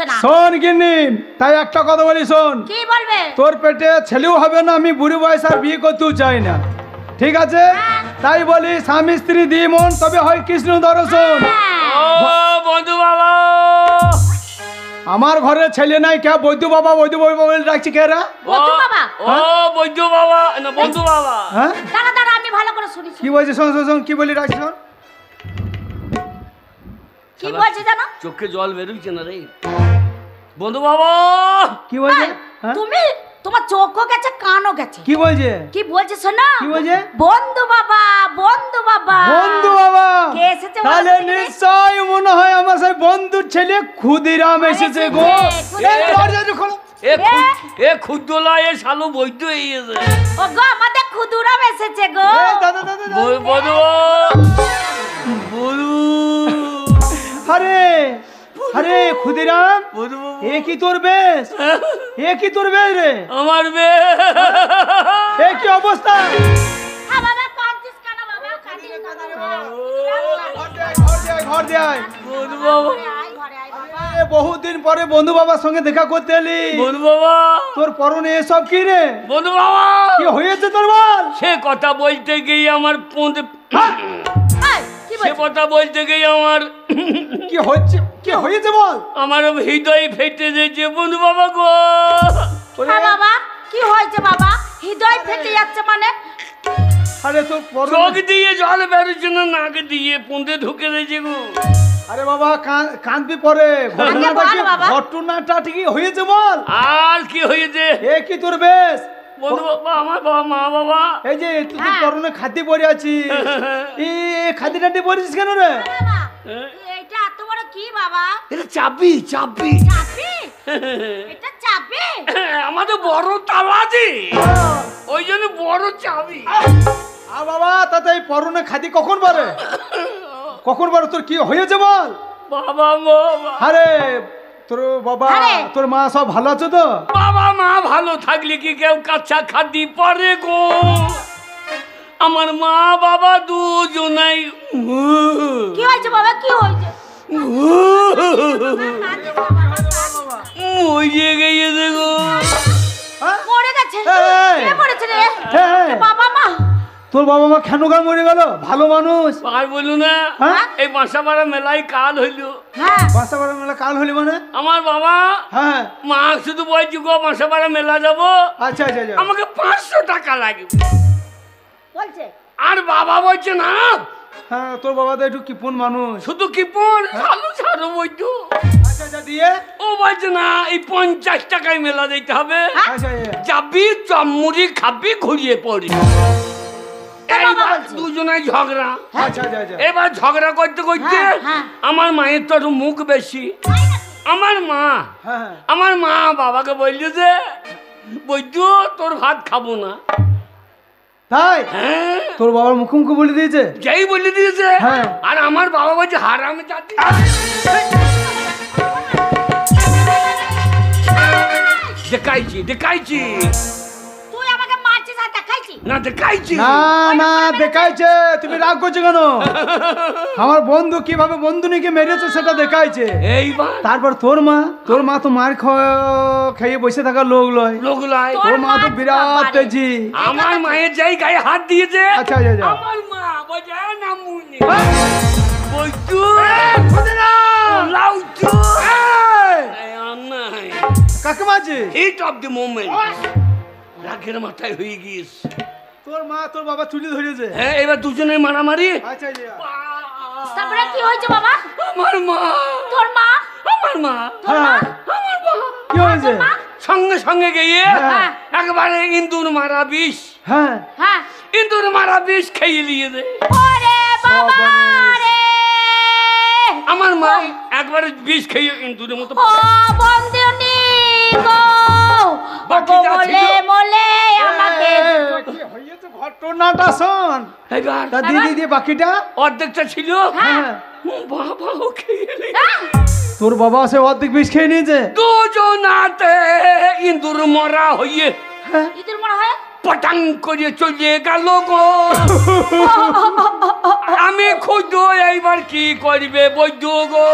হচ্ছে না। শোন গিন্নি, তাই একটা কথা বলি শোন। কি বলবে? তোর পেটে ছেলেও হবে না, আমি বুড়ি বয়স আর বিয়ে করতেও চাই না, ঠিক আছে? তাই বলি স্বামী স্ত্রী দিয়ে মন তবে হয় কৃষ্ণ দর্শন। ও বন্ধু বাবা, আমার ঘরে ছেলে নাই, কে বৈদ্য বাবা বৈদ্য বাবা বলে ডাকছি কে রা? বন্ধু বাবা। ও বৈদ্য বাবা না বন্ধু বাবা। হ্যাঁ দাঁড়া দাঁড়া, আমি ভালো করে শুনি। কি বলছে? শোন শোন শোন, কি বলি রাখছি শোন। কি বলছে জানো? চোখে জল বেরোচ্ছে না রে বন্ধু বাবা। কি বলছে? হ্যাঁ? তুমি তোমার চোখও গেছে কানও গেছে। কি বলছে? কি বলছে শোনো? কি বলছে? বন্ধু বাবা, বন্ধু বাবা। বন্ধু বাবা? কে এসেছে? তাহলে নিশ্চয় মনে হয় আমার সেই বন্ধুর ছেলে ক্ষুদিরাম এসেছে গো। এই দরজাটা খোলো। এ খুদ্দলা এ শালু বৈদ্য এসেছে। ও গো, আমাদের ক্ষুদুরাম এসেছে গো। এই দাদা দাদা দাদা। বন্ধু বন্ধু আরে আরে ক্ষুদিরাম, বন্ধু বাবা। এ কি তোর বেশ? এ কি তোর বেশ রে? আমার বে এ কি অবস্থা? হ্যাঁ বাবা, কাঁদছিস কেন বাবা? কাঁদিস না বাবা। ঘর দিয়ে আয়। বন্ধু বাবা, আয় ঘরে আয় বাবা। এ বহুদিন পরে বন্ধু বাবার সঙ্গে দেখা করতে এলি। বন্ধু বাবা, তোর পরনে এসব কি রে? বন্ধু বাবা। কি হয়েছে তোর বল? সে কথা বলতে গিয়ে আমার এই, কি সে বলছে? কথা বলতে গিয়ে আমার কি হচ্ছে? কি হয়েছে বল? আমার হৃদয় ফেটে দিয়েছে বন্ধু বাবা গো। হ্যাঁ বাবা, কি হয়েছে বাবা? হৃদয় ফেটে যাচ্ছে মানে? আরে তোর পরনে, চোখ দিয়ে জল বেরোচ্ছে না, নাক দিয়ে পুঁতে ঢুকে দিয়েছে গো। আরে বাবা কাঁদবি পরে। ঘটনাটা বল কি? বাবা। ঘটনাটা ঠিকই হয়েছে বল। আর কি হয়েছে এ কি তোর বেশ? বন্ধু বাবা, আমার বাবা মা বাবা। এই যে তুই তো হ্যাঁ। পরনে খাদ্য পরে আছিস, এই খাদ্য টাদ্য পরেছিস কেন রে? বাবা, এইটা এত বড় কি বাবা? এটা চাবি চাবি চাবি? এটা চাবি? আমাদের বড় তালাজি, ওই জন্য বড় চাবি। বাবা তাতে এই পরনে খাদ্য কখন পরে? কখন পরে? তোর কি হয়েছে বল? বাবা বাবা, আরে তোর বাবা আরে। তোর মা সব ভালো আছে তো? বাবা মা ভালো থাকলে কি কেউ কাঁচা খাদ্য পারে গো? আমার মা বাবা দুজনাই কি হয়েছে বাবা? কি হয়েছে? মরে গিয়েছে গো। হ্যাঁ? মরে গেছে? এই। কে মরেছে রে? এই। বাবা মা? তোর বাবা মা কেন গান মরে গেল? ভালো মানুষ। আর বলু না, হ্যাঁ? এই বাসাপাড়া মেলায় কাল হইলো। হ্যাঁ। বাসাপাড়া মেলা কাল হলি মানে? আমার বাবা হ্যাঁ মা শুধু বলছি গো বাসাপাড়া মেলা যাবো, আচ্ছা আচ্ছা আচ্ছা। আমাকে 500 টাকা লাগবে। বলছে? আর বাবা বলছে না, হ্যাঁ তোর বাবা তো একটু কিপন মানুষ। শুধু কি পর চালু ছাড়ো বইতো। আচ্ছা আচ্ছা দিয়ে ও বলছে না, এই 50 টাকায় মেলা দিতে হবে। আচ্ছা আচ্ছা। যাবি চমুড়ি খাবি ঘুরিয়ে পড়ি। এইবার দুজনে ঝগড়া। আচ্ছা আচ্ছা আচ্ছা। এবার ঝগড়া করতে করতে হ্যাঁ, হ্যাঁ। আমার মায়ের তো একটু মুখ বেশি। আমার মা হ্যাঁ হ্যাঁ। আমার মা বাবাকে বললো যে বৈদ্য তোর ভাত খাবো না। তাই হ্যাঁ, তোর বাবার মুখোমুখি বলে দিয়েছে? যেই বলে দিয়েছে। হ্যাঁ। আর আমার বাবা বলছে হারামে জাতি। দেখাইছি দেখাইছি তুই আমাকে মারছিস আর দেখাইছিস? না দেখাইছি। না না দেখাইছে। তুমি রাগ করছো কেন? আমার বন্ধু কিভাবে বন্ধুনিকে মেরেছে সেটা দেখাইছে। এইবার তারপর তোর মা তো মার খেয়ে বসে থাকার লোক লয়। লোকলাই তোর মা তো বিরাট তেজি। আমার মায়ের যাই গায়ে হাত দিয়েছে। আচ্ছা আচ্ছা আচ্ছা। আমার মা বলছে না মুনি বৈদ্য লাউচু নাই। কাকে মাঝে? হিট অফ দ্য মোমেন্ট, রাগের মাথায় হয়ে গিয়েছে। তোর মা তোর বাবা চুলি ধরেছে। হ্যাঁ, এবার দুজনে মারামারি। আচ্ছা আচ্ছা। তারপরে কি হয়েছে বাবা? আমার মা তোর মা? আমার মা হ্যাঁ আমার মা কি হয়েছে? সঙ্গে সঙ্গে গিয়ে হ্যাঁ। একবারে ইন্দুর মারা বিষ, হ্যাঁ হ্যাঁ। ইন্দুর মারা বিষ খেয়ে নিয়ে দে। ওরে বাবা রে! আমার মা একবারে বিষ খেয়ে ইন্দুরের মতো ও বন্ধুনি গো, বাকিটা ছিল। মলে মলে আমাকে কি হয়েছে ঘটনাটা শোন। এবার তা দিদি বাকিটা? অর্ধেকটা ছিল। হ্যাঁ। বাবাও খেয়ে নিয়ে হ্যাঁ? তোর বাবা সে অর্ধেক বিষ খেয়ে নিয়েছে। দুজনাতে ইন্দুর মরা হইয়ে ইঁদুর মনে হয়? পটাং করে চলে গেল গো। আমি খুদ এইবার কি করবে বৈদ্য গো?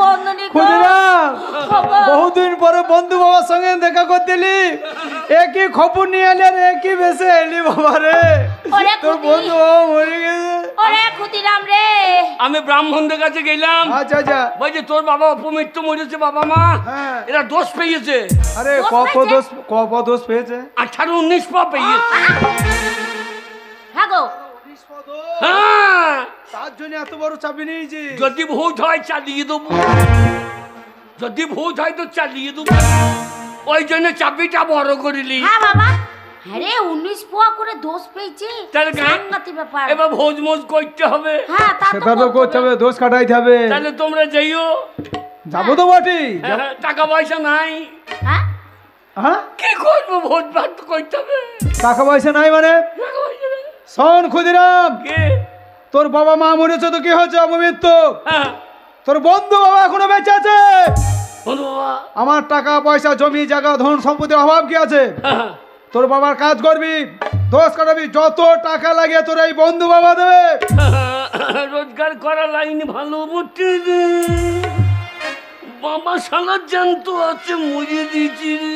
বন্ধনী গো। ক্ষুদিরাম বাবা। বহুদিন পরে বন্ধু বাবার সঙ্গে দেখা করতে এলি, একই খবর নিয়ে এলি আর একই বেসে এলি বাবা রে। ওরে তোর ক্ষুদি। বন্ধু বাবা মরে গেছে। ওরে ক্ষুদিরাম রে। আমি ব্রাহ্মণদের কাছে গেলাম, আচ্ছা আচ্ছা। বলছে তোর বাবা অপমৃত্যু মরেছে বাবা মা, হ্যাঁ। এরা দোষ পেয়েছে, আরে দোষ কপ দোষ পেয়েছে? 18-19 পা পেয়েছে। হ্যাঁ গো। হ্যাঁ, তার জন্য এত বড় চাবি নিয়েছি। যদি ভূত হয় চালিয়ে দেবো, যদি ভূত হয় তো চালিয়ে দেবো, ওই জন্য চাবিটা বড় করিলি। হ্যাঁ বাবা। আরে 19 পোয়া করে দোষ পেয়েছে। তাহলে সাংঘাতিক ব্যাপার। এবার ভোজ মোজ করতে হবে। হ্যাঁ তা সেটা তো তো করতে হবে, দোষ কাটাইতে হবে। তাহলে তোমরা যাইও। যাবো তো বটি। হ্যাঁ, টাকা পয়সা নাই, হ্যাঁ হ্যাঁ, কি করবো? ভোজ ভাত তো করতে হবে। টাকা পয়সা নাই মানে? টাকা পয়সা নাই। শোন ক্ষুদিরাম, কে? তোর বাবা মা মরেছে তো কি হয়েছে? অপমৃত্যু। হ্যাঁ, তোর বন্ধু বাবা এখনো বেঁচে আছে। বলো বাবা। আমার টাকা পয়সা জমি জায়গা ধন সম্পত্তির অভাব কি আছে? হ্যাঁ, তোর বাবার কাজ করবি, দোষ কাটাবি, যত টাকা লাগে তোর এই বন্ধু বাবা দেবে। রোজগার করা লাইন ভালো বটে রে। বাবা সালা জ্যান্ত আছে, মরিয়ে দিয়েছি রে।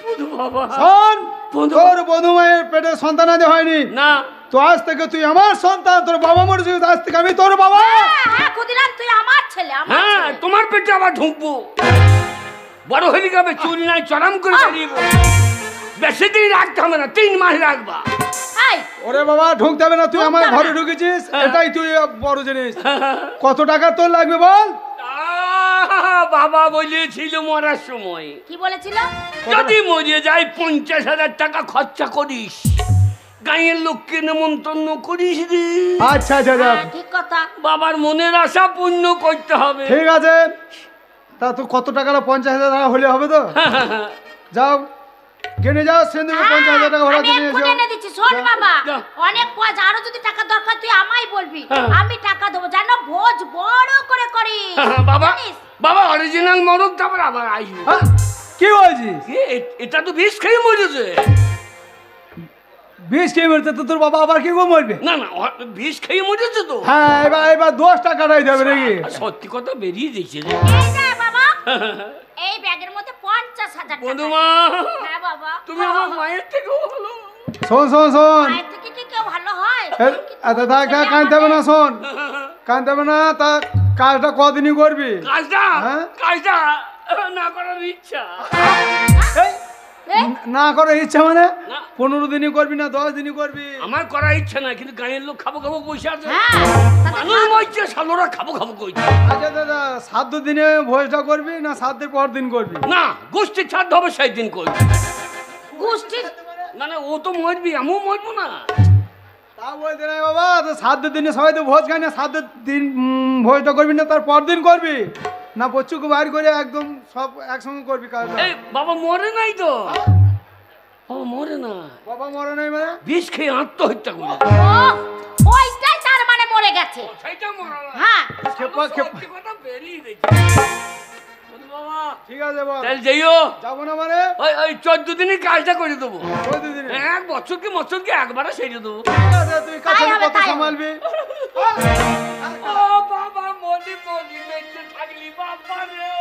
বধু বাবা। শোন, বন্ধু। তোর বধূ মায়ের পেটে সন্তান আদি হয়নি, না, তো আজ থেকে তুই আমার সন্তান। তোর বাবা মরেছে, আজ থেকে আমি তোর বাবা। হ্যাঁ ক্ষুদিরাম তুই আমার ছেলে, আমার হ্যাঁ, ছেলে। তোমার পেটে আবার ঢুকবো। বড় হয়ে যাবে, চুল নাই চড়াম করে বেরিয়ে বেশি দিন রাখতে হবে না, 3 মাস রাখবা। এই ওরে বাবা, ঢুকতে হবে না, তুই আমার ঢুকতে হবে ঘরে না। ঢুকেছিস, এটাই তুই বড় জিনিস। কত টাকা তোর লাগবে বল? বাবা বলেছিল মরার সময়, কি বলেছিল? যদি মরিয়ে যাই 50,000 টাকা খরচা করিস, গাঁয়ের লোককে নেমন্তন্ন করিস রে। আচ্ছা আচ্ছা আচ্ছা, হ্যাঁ, ঠিক কথা। বাবার মনের আশা পূর্ণ করতে হবে। ঠিক আছে। তা তো কত টাকা? 50,000 টাকা হলে হবে তো? যাও কিনে যাও, সিন্ধুকে হ্যাঁ, 50,000 টাকা ভাড়া আমি দিয়ে এক্ষুনি এসো। এনে দিচ্ছি। শোন যা। বাবা, যা। অনেক কাজ, আরো যদি টাকা দরকার তুই আমায় বলবি, হ্যাঁ। আমি টাকা দেবো। জানো ভোজ বড় করে করি। বাবা, জানিস? বাবা অরিজিনাল মরক, তারপর আবার আসবো। হ্যাঁ? কি বলছিস? এটা তো বিষ খেয়ে মরেছে। বিষ খেয়ে মরছে তো তোর বাবা, আবার কি করে মরবে? না না, বিষ খেয়ে মরেছে তো। হ্যাঁ, এবার 10 টাকা টাই দেবে নাকি? সত্যি কথা বেরিয়ে দিয়েছে রে। এই যে বাবা, এই ব্যাগের মধ্যে 50,000 টাকা। বন্ধুমা, হ্যাঁ বাবা। তুমি আমার মায়ের থেকেও ভালো। শোন শোন শোন, মায়ের থেকে কি কেউ ভালো হয়? কাঁদতে হবে না, শোন কাঁদতে হবে না। তা কাজটা কদিনই করবি? কাজটা হ্যাঁ? কাজটা না করার ইচ্ছা। এই, এই, না করার ইচ্ছা মানে? না। 15 দিনই করবি না 10 দিনই করবি? আমার করার ইচ্ছা না, কিন্তু গাঁয়ের লোক খাবো খাবো বসে আছে। হ্যাঁ, তাতে মানুষ মরছে, শালোরা খাবো খাবো কইছে। আচ্ছা দাদা, 7 দিনে ভোজটা করবি না 7 দিন পর দিন করবি? না, গোষ্ঠী ছাড় হবে সেই দিন কই। গোষ্ঠীর মানে ও তো মরবি, আমিও মরবো না। তা বলতে নাই বাবা, তো 7 দিনে সবাই তো ভোজ খায় না, 7 দিন ভোজটা করবি না তার পর দিন করবি না? বচ্চুকে বাইর করে একদম সব একসঙ্গে করবি কাজটা? এই বাবা মরে নাই তো, বাবা মরে না, বাবা মরে নাই মানে? বিষ খেয়ে আত্মহত্যা করে। ও, ওইটাই তার মানে মরে গেছে। সেইটা মরা না। হ্যাঁ, খেপা খেপা। সত্যি কথা বেরিয়ে দিয়েছে। বন্ধু বাবা, ঠিক আছে বল। তাহলে যাইও। যাবো না মানে? ওই 14 দিনই কাজটা করে দেবো। 14 দিনে? 1 বছর কি একবারে সেরে দেবো। ঠিক আছে, তুই কাছে তাই হবে, কত তাই হবে। সামালবি? ও বাবা, মলি মলি বেঁচে থাকলি বাবা রে।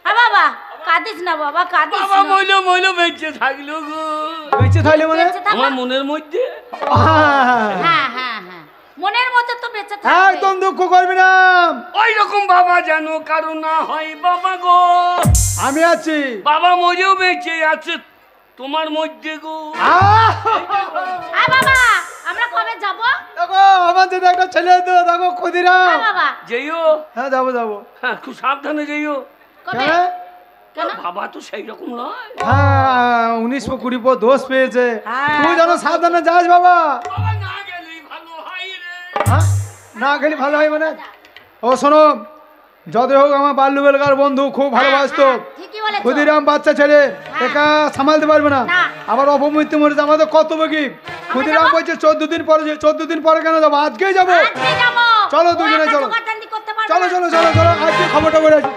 হ্যাঁ বাবা, কাঁদিস না বাবা, কাঁদিস বাবা না। মইলো বেঁচে থাকলো গো। বেঁচে থাকলে মানে? বেঁচে থাকো। আমার মনের মধ্যে হ্যাঁ, হ্যাঁ হ্যাঁ হ্যাঁ, মনের মধ্যে তো বেঁচে থাকবে। একদম দুঃখ করবি না। ওই রকম বাবা যেন কারো না হয় বাবা গো। আমি আছি। বাবা মরেও বেঁচে আছে তোমার মধ্যে গো। হ্যাঁ বাবা, আমরা কবে যাব? দেখো আমার যদি একটা ছেলে তো দেখো ক্ষুদিরাম। হ্যাঁ বাবা, যেইও। হ্যাঁ যাবো যাবো। হ্যাঁ, খুব সাবধানে যেইও। কবে? হ্যাঁ কেন? বাবা তো সেই রকম নয়। হ্যাঁ, 1920 পর দোষ পেয়েছে। হ্যাঁ। তুই যেন সাবধানে যাস বাবা। বাবা না গেলেই ভালো হয় রে। হ্যাঁ? না গেলে ভালো হয় মানে? ও শোনো, যতই হোক আমার বাল্যবেলকার বন্ধু, খুব ভালোবাসতো। ঠিকই বলেছো। ক্ষুদিরাম বাচ্চা ছেলে, একা সামালতে পারবে না। না। আবার অপমৃত্যু মরেছে, আমাদের কর্তব্য কি? ক্ষুদিরাম যাবো? বলছে 14 দিন পরে, 14 দিন পরে কেন যাবো? আজকেই যাবো। আজকে যাবো। চলো ও দুজনে একা চলো। জোগাড় জান্তি করতে পারবে চলো না। চলো চলো চলো, আজকে খবরটা করে আসি।